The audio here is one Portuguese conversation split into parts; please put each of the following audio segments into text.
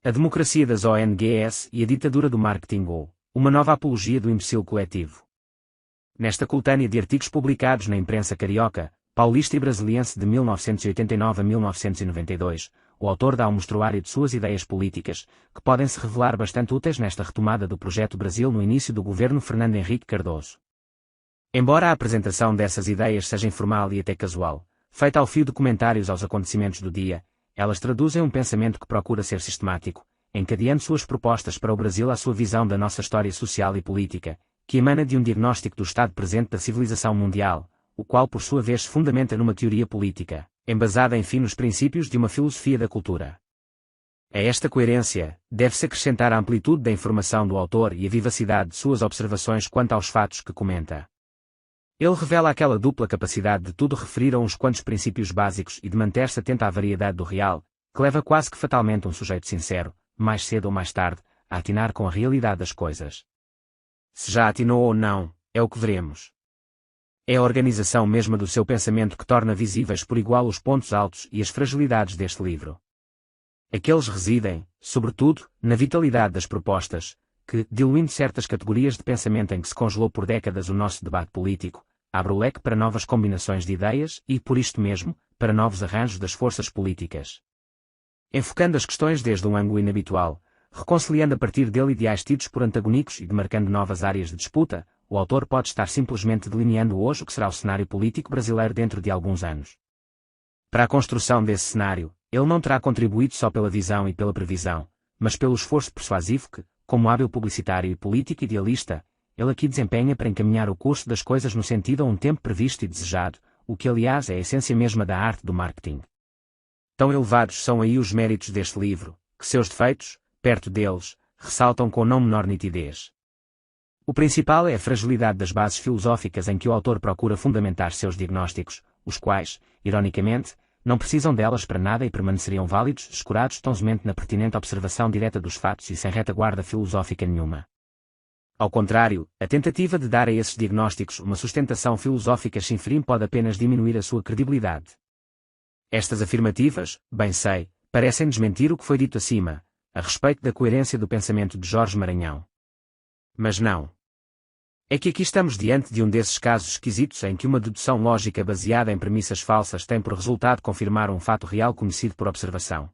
A democracia das ONGs e a ditadura do marketing ou uma nova apologia do imbecil coletivo. Nesta coletânea de artigos publicados na imprensa carioca, paulista e brasiliense de 1989 a 1992, o autor dá um mostruário de suas ideias políticas, que podem se revelar bastante úteis nesta retomada do Projeto Brasil no início do governo Fernando Henrique Cardoso. Embora a apresentação dessas ideias seja informal e até casual, feita ao fio de comentários aos acontecimentos do dia, elas traduzem um pensamento que procura ser sistemático, encadeando suas propostas para o Brasil à sua visão da nossa história social e política, que emana de um diagnóstico do estado presente da civilização mundial, o qual por sua vez se fundamenta numa teoria política, embasada enfim nos princípios de uma filosofia da cultura. A esta coerência, deve-se acrescentar a amplitude da informação do autor e a vivacidade de suas observações quanto aos fatos que comenta. Ele revela aquela dupla capacidade de tudo referir a uns quantos princípios básicos e de manter-se atento à variedade do real, que leva quase que fatalmente um sujeito sincero, mais cedo ou mais tarde, a atinar com a realidade das coisas. Se já atinou ou não, é o que veremos. É a organização mesma do seu pensamento que torna visíveis por igual os pontos altos e as fragilidades deste livro. Aqueles residem, sobretudo, na vitalidade das propostas, que, diluindo certas categorias de pensamento em que se congelou por décadas o nosso debate político, abre o leque para novas combinações de ideias e, por isto mesmo, para novos arranjos das forças políticas. Enfocando as questões desde um ângulo inabitual, reconciliando a partir dele ideais tidos por antagónicos e demarcando novas áreas de disputa, o autor pode estar simplesmente delineando hoje o que será o cenário político brasileiro dentro de alguns anos. Para a construção desse cenário, ele não terá contribuído só pela visão e pela previsão, mas pelo esforço persuasivo que, como hábil publicitário e político idealista, ele aqui desempenha para encaminhar o curso das coisas no sentido a um tempo previsto e desejado, o que aliás é a essência mesma da arte do marketing. Tão elevados são aí os méritos deste livro, que seus defeitos, perto deles, ressaltam com não menor nitidez. O principal é a fragilidade das bases filosóficas em que o autor procura fundamentar seus diagnósticos, os quais, ironicamente, não precisam delas para nada e permaneceriam válidos, escurados tão somente na pertinente observação direta dos fatos e sem retaguarda filosófica nenhuma. Ao contrário, a tentativa de dar a esses diagnósticos uma sustentação filosófica chinfrim pode apenas diminuir a sua credibilidade. Estas afirmativas, bem sei, parecem desmentir o que foi dito acima, a respeito da coerência do pensamento de Jorge Maranhão. Mas não. É que aqui estamos diante de um desses casos esquisitos em que uma dedução lógica baseada em premissas falsas tem por resultado confirmar um fato real conhecido por observação.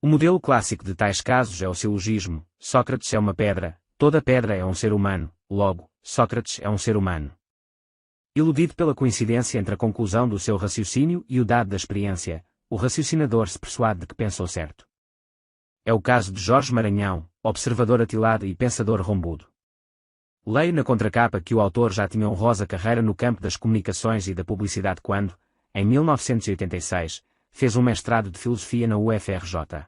O modelo clássico de tais casos é o silogismo: Sócrates é uma pedra, toda pedra é um ser humano, logo, Sócrates é um ser humano. Iludido pela coincidência entre a conclusão do seu raciocínio e o dado da experiência, o raciocinador se persuade de que pensou certo. É o caso de Jorge Maranhão, observador atilado e pensador rombudo. Leio na contracapa que o autor já tinha honrosa carreira no campo das comunicações e da publicidade quando, em 1986, fez um mestrado de filosofia na UFRJ.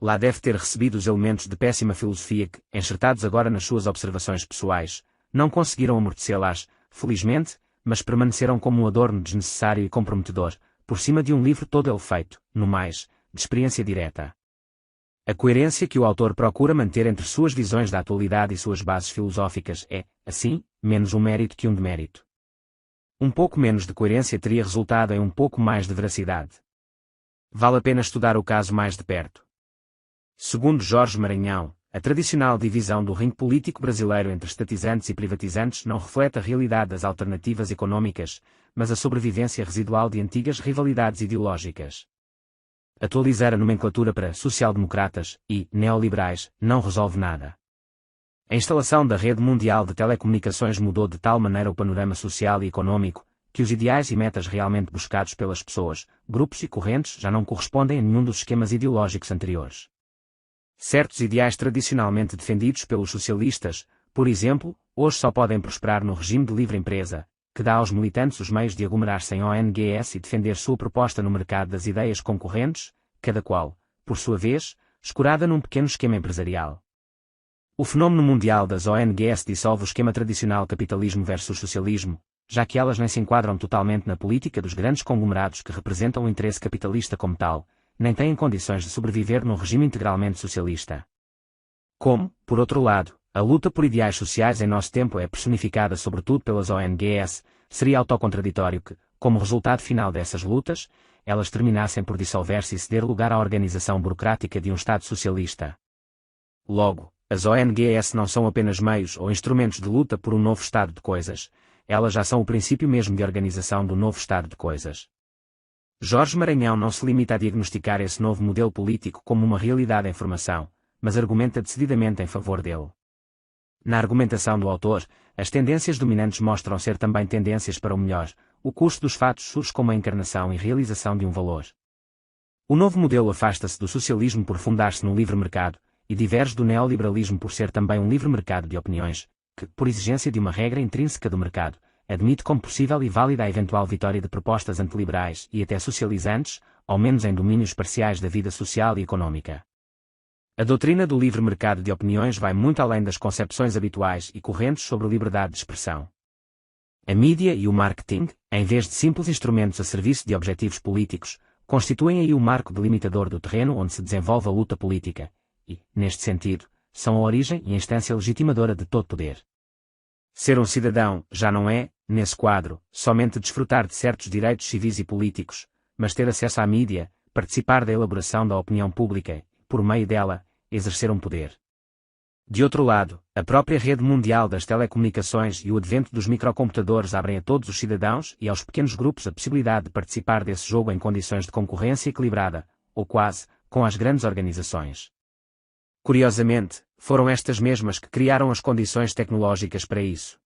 Lá deve ter recebido os elementos de péssima filosofia que, enxertados agora nas suas observações pessoais, não conseguiram amortecê-las, felizmente, mas permaneceram como um adorno desnecessário e comprometedor, por cima de um livro todo ele feito, no mais, de experiência direta. A coerência que o autor procura manter entre suas visões da atualidade e suas bases filosóficas é, assim, menos um mérito que um demérito. Um pouco menos de coerência teria resultado em um pouco mais de veracidade. Vale a pena estudar o caso mais de perto. Segundo Jorge Maranhão, a tradicional divisão do ringue político brasileiro entre estatizantes e privatizantes não reflete a realidade das alternativas econômicas, mas a sobrevivência residual de antigas rivalidades ideológicas. Atualizar a nomenclatura para social-democratas e neoliberais não resolve nada. A instalação da rede mundial de telecomunicações mudou de tal maneira o panorama social e econômico, que os ideais e metas realmente buscados pelas pessoas, grupos e correntes já não correspondem a nenhum dos esquemas ideológicos anteriores. Certos ideais tradicionalmente defendidos pelos socialistas, por exemplo, hoje só podem prosperar no regime de livre empresa, que dá aos militantes os meios de aglomerar-se em ONGs e defender sua proposta no mercado das ideias concorrentes, cada qual, por sua vez, escurada num pequeno esquema empresarial. O fenómeno mundial das ONGs dissolve o esquema tradicional capitalismo versus socialismo, já que elas nem se enquadram totalmente na política dos grandes conglomerados que representam o interesse capitalista como tal, nem têm condições de sobreviver num regime integralmente socialista. Como, por outro lado, a luta por ideais sociais em nosso tempo é personificada sobretudo pelas ONGs, seria autocontraditório que, como resultado final dessas lutas, elas terminassem por dissolver-se e ceder lugar à organização burocrática de um Estado socialista. Logo, as ONGs não são apenas meios ou instrumentos de luta por um novo estado de coisas, elas já são o princípio mesmo de organização do novo estado de coisas. Jorge Maranhão não se limita a diagnosticar esse novo modelo político como uma realidade em formação, mas argumenta decididamente em favor dele. Na argumentação do autor, as tendências dominantes mostram ser também tendências para o melhor, o curso dos fatos surge como a encarnação e realização de um valor. O novo modelo afasta-se do socialismo por fundar-se no livre mercado, e diverge do neoliberalismo por ser também um livre mercado de opiniões, que, por exigência de uma regra intrínseca do mercado, admite como possível e válida a eventual vitória de propostas antiliberais e até socializantes, ao menos em domínios parciais da vida social e económica. A doutrina do livre mercado de opiniões vai muito além das concepções habituais e correntes sobre liberdade de expressão. A mídia e o marketing, em vez de simples instrumentos a serviço de objetivos políticos, constituem aí o marco delimitador do terreno onde se desenvolve a luta política, e, neste sentido, são a origem e a instância legitimadora de todo poder. Ser um cidadão já não é, nesse quadro, somente desfrutar de certos direitos civis e políticos, mas ter acesso à mídia, participar da elaboração da opinião pública e, por meio dela, exercer um poder. De outro lado, a própria rede mundial das telecomunicações e o advento dos microcomputadores abrem a todos os cidadãos e aos pequenos grupos a possibilidade de participar desse jogo em condições de concorrência equilibrada, ou quase, com as grandes organizações. Curiosamente, foram estas mesmas que criaram as condições tecnológicas para isso.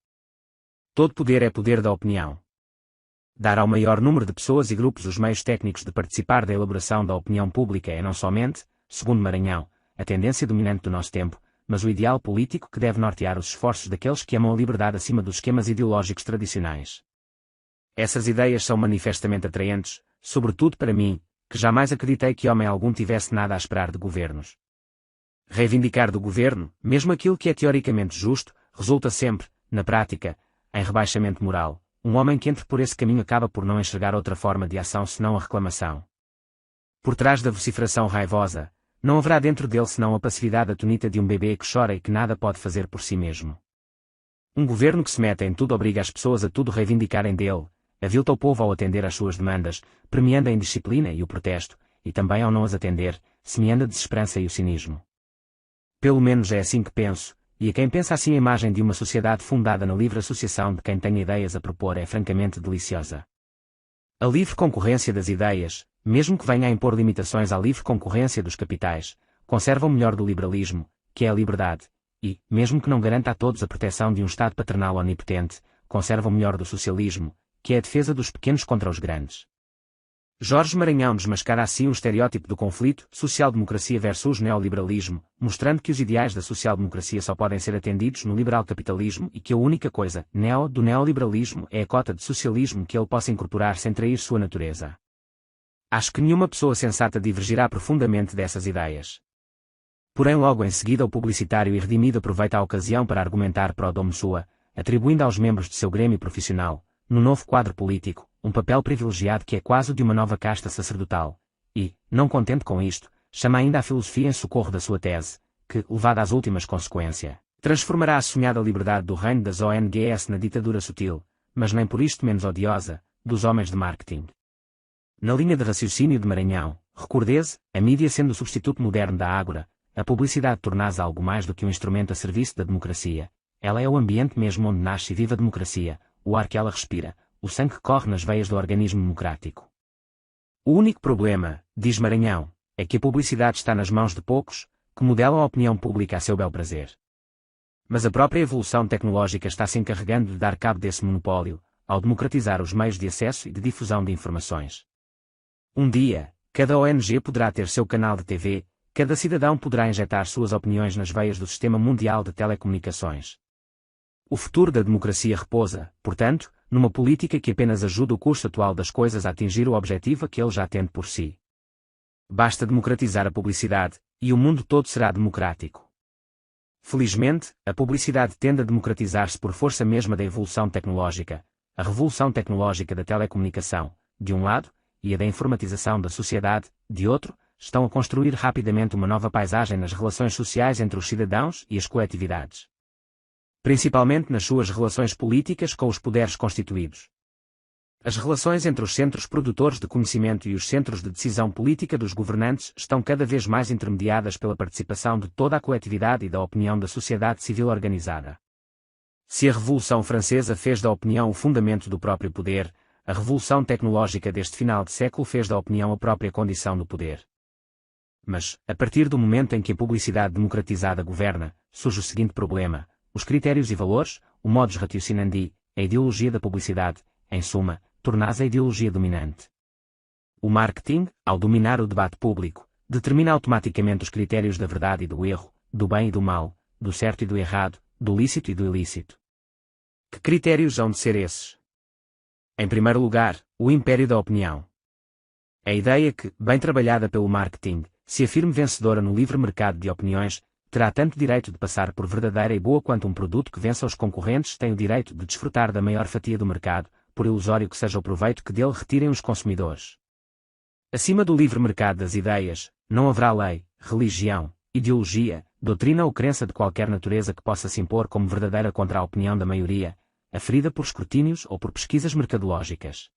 Todo poder é poder da opinião. Dar ao maior número de pessoas e grupos os meios técnicos de participar da elaboração da opinião pública é não somente, segundo Maranhão, a tendência dominante do nosso tempo, mas o ideal político que deve nortear os esforços daqueles que amam a liberdade acima dos esquemas ideológicos tradicionais. Essas ideias são manifestamente atraentes, sobretudo para mim, que jamais acreditei que homem algum tivesse nada a esperar de governos. Reivindicar do governo, mesmo aquilo que é teoricamente justo, resulta sempre, na prática, em rebaixamento moral. Um homem que entre por esse caminho acaba por não enxergar outra forma de ação senão a reclamação. Por trás da vociferação raivosa, não haverá dentro dele senão a passividade atonita de um bebê que chora e que nada pode fazer por si mesmo. Um governo que se mete em tudo obriga as pessoas a tudo reivindicarem dele, avilta o povo ao atender às suas demandas, premiando a indisciplina e o protesto, e também ao não as atender, semeando a desesperança e o cinismo. Pelo menos é assim que penso, e a quem pensa assim a imagem de uma sociedade fundada na livre associação de quem tem ideias a propor é francamente deliciosa. A livre concorrência das ideias, mesmo que venha a impor limitações à livre concorrência dos capitais, conserva o melhor do liberalismo, que é a liberdade, e, mesmo que não garanta a todos a proteção de um Estado paternal onipotente, conserva o melhor do socialismo, que é a defesa dos pequenos contra os grandes. Jorge Maranhão desmascara assim o estereótipo do conflito social-democracia versus neoliberalismo, mostrando que os ideais da social-democracia só podem ser atendidos no liberal capitalismo e que a única coisa, do neoliberalismo é a cota de socialismo que ele possa incorporar sem trair sua natureza. Acho que nenhuma pessoa sensata divergirá profundamente dessas ideias. Porém logo em seguida o publicitário e redimido aproveita a ocasião para argumentar pro domo sua, atribuindo aos membros de seu grêmio profissional, no novo quadro político, um papel privilegiado que é quase o de uma nova casta sacerdotal, e, não contente com isto, chama ainda a filosofia em socorro da sua tese, que, levada às últimas consequências, transformará a sonhada liberdade do reino das ONGs na ditadura sutil, mas nem por isto menos odiosa, dos homens de marketing. Na linha de raciocínio de Maranhão, recordeze, a mídia sendo o substituto moderno da ágora, a publicidade torna-se algo mais do que um instrumento a serviço da democracia. Ela é o ambiente mesmo onde nasce e vive a democracia, o ar que ela respira, o sangue que corre nas veias do organismo democrático. O único problema, diz Maranhão, é que a publicidade está nas mãos de poucos, que modelam a opinião pública a seu bel prazer. Mas a própria evolução tecnológica está se encarregando de dar cabo desse monopólio, ao democratizar os meios de acesso e de difusão de informações. Um dia, cada ONG poderá ter seu canal de TV, cada cidadão poderá injetar suas opiniões nas veias do sistema mundial de telecomunicações. O futuro da democracia repousa, portanto, numa política que apenas ajuda o curso atual das coisas a atingir o objetivo a que ele já tende por si. Basta democratizar a publicidade, e o mundo todo será democrático. Felizmente, a publicidade tende a democratizar-se por força mesma da evolução tecnológica, a revolução tecnológica da telecomunicação, de um lado, e a da informatização da sociedade, de outro, estão a construir rapidamente uma nova paisagem nas relações sociais entre os cidadãos e as coletividades. Principalmente nas suas relações políticas com os poderes constituídos. As relações entre os centros produtores de conhecimento e os centros de decisão política dos governantes estão cada vez mais intermediadas pela participação de toda a coletividade e da opinião da sociedade civil organizada. Se a Revolução Francesa fez da opinião o fundamento do próprio poder, a Revolução Tecnológica deste final de século fez da opinião a própria condição do poder. Mas, a partir do momento em que a publicidade democratizada governa, surge o seguinte problema: os critérios e valores, o modus ratiocinandi, a ideologia da publicidade, em suma, torna-se a ideologia dominante. O marketing, ao dominar o debate público, determina automaticamente os critérios da verdade e do erro, do bem e do mal, do certo e do errado, do lícito e do ilícito. Que critérios hão de ser esses? Em primeiro lugar, o império da opinião. A ideia que, bem trabalhada pelo marketing, se afirme vencedora no livre mercado de opiniões, terá tanto direito de passar por verdadeira e boa quanto um produto que vença os concorrentes tem o direito de desfrutar da maior fatia do mercado, por ilusório que seja o proveito que dele retirem os consumidores. Acima do livre mercado das ideias, não haverá lei, religião, ideologia, doutrina ou crença de qualquer natureza que possa se impor como verdadeira contra a opinião da maioria, aferida por escrutínios ou por pesquisas mercadológicas.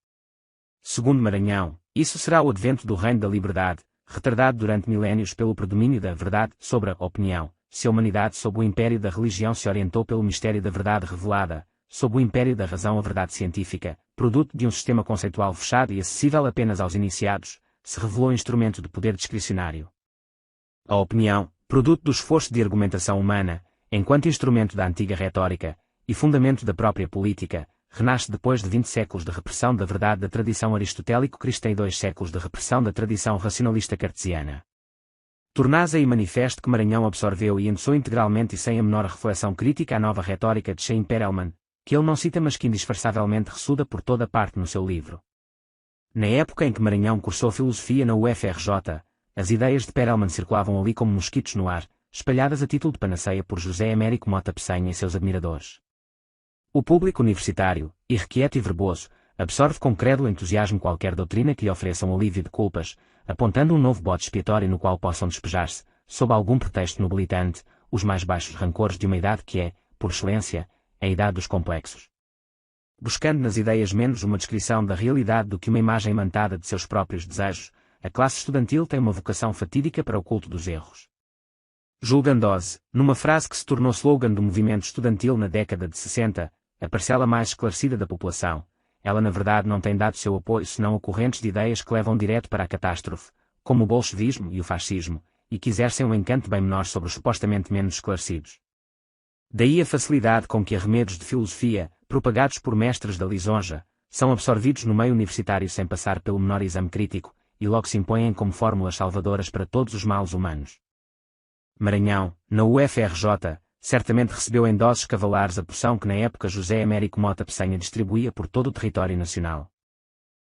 Segundo Maranhão, isso será o advento do reino da liberdade, retardado durante milénios pelo predomínio da verdade sobre a opinião, se a humanidade sob o império da religião se orientou pelo mistério da verdade revelada, sob o império da razão a verdade científica, produto de um sistema conceitual fechado e acessível apenas aos iniciados, se revelou instrumento de poder discricionário. A opinião, produto do esforço de argumentação humana, enquanto instrumento da antiga retórica, e fundamento da própria política, renasce depois de 20 séculos de repressão da verdade da tradição aristotélico-cristã e 2 séculos de repressão da tradição racionalista cartesiana. Torna-se aí manifesto que Maranhão absorveu e endossou integralmente e sem a menor reflexão crítica a nova retórica de Chaim Perelman, que ele não cita mas que indisfarçavelmente ressuda por toda parte no seu livro. Na época em que Maranhão cursou filosofia na UFRJ, as ideias de Perelman circulavam ali como mosquitos no ar, espalhadas a título de panaceia por José Américo Mota Pessanha e seus admiradores. O público universitário, irrequieto e verboso, absorve com crédulo entusiasmo qualquer doutrina que lhe ofereça um alívio de culpas, apontando um novo bode expiatório no qual possam despejar-se, sob algum pretexto nobilitante, os mais baixos rancores de uma idade que é, por excelência, a idade dos complexos. Buscando nas ideias menos uma descrição da realidade do que uma imagem imantada de seus próprios desejos, a classe estudantil tem uma vocação fatídica para o culto dos erros. Julgando-se, numa frase que se tornou slogan do movimento estudantil na década de 60, a parcela mais esclarecida da população, ela na verdade não tem dado seu apoio senão a correntes de ideias que levam direto para a catástrofe, como o bolchevismo e o fascismo, e que exercem um encanto bem menor sobre os supostamente menos esclarecidos. Daí a facilidade com que arremedos de filosofia, propagados por mestres da lisonja, são absorvidos no meio universitário sem passar pelo menor exame crítico, e logo se impõem como fórmulas salvadoras para todos os males humanos. Maranhão, na UFRJ, certamente recebeu em doses cavalares a porção que na época José Américo Mota Pessanha distribuía por todo o território nacional.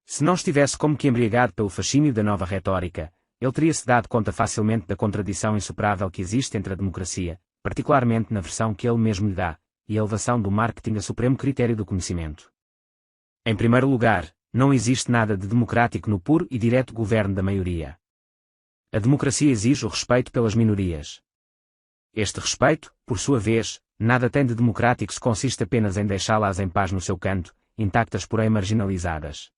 Se não estivesse como que embriagado pelo fascínio da nova retórica, ele teria-se dado conta facilmente da contradição insuperável que existe entre a democracia, particularmente na versão que ele mesmo lhe dá, e a elevação do marketing a supremo critério do conhecimento. Em primeiro lugar, não existe nada de democrático no puro e direto governo da maioria. A democracia exige o respeito pelas minorias. Este respeito, por sua vez, nada tem de democrático se consiste apenas em deixá-las em paz no seu canto, intactas porém marginalizadas.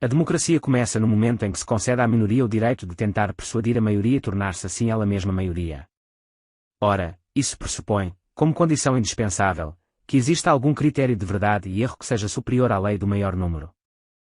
A democracia começa no momento em que se concede à minoria o direito de tentar persuadir a maioria e tornar-se assim ela mesma maioria. Ora, isso pressupõe, como condição indispensável, que exista algum critério de verdade e erro que seja superior à lei do maior número.